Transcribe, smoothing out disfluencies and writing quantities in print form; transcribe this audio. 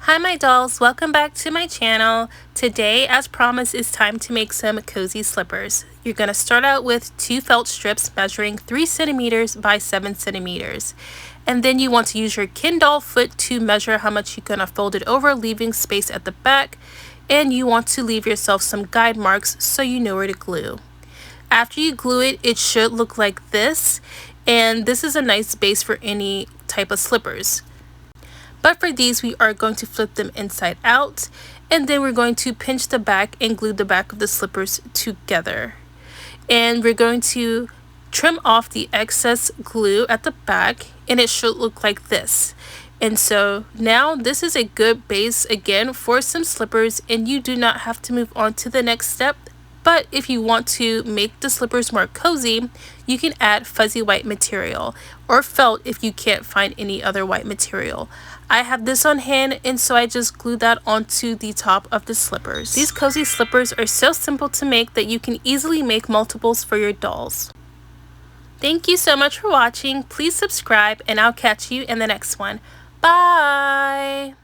Hi my dolls, welcome back to my channel. Today, as promised, it's time to make some cozy slippers. You're going to start out with 2 felt strips measuring 3 centimeters by 7 centimeters. And then you want to use your Ken doll foot to measure how much you're going to fold it over, leaving space at the back. And you want to leave yourself some guide marks so you know where to glue. After you glue it, it should look like this. And this is a nice base for any type of slippers. But for these, we are going to flip them inside out, and then we're going to pinch the back and glue the back of the slippers together. And we're going to trim off the excess glue at the back, and it should look like this. And so now this is a good base again for some slippers, and you do not have to move on to the next step. But if you want to make the slippers more cozy, you can add fuzzy white material or felt if you can't find any other white material. I have this on hand, and so I just glued that onto the top of the slippers. These cozy slippers are so simple to make that you can easily make multiples for your dolls. Thank you so much for watching. Please subscribe, and I'll catch you in the next one. Bye!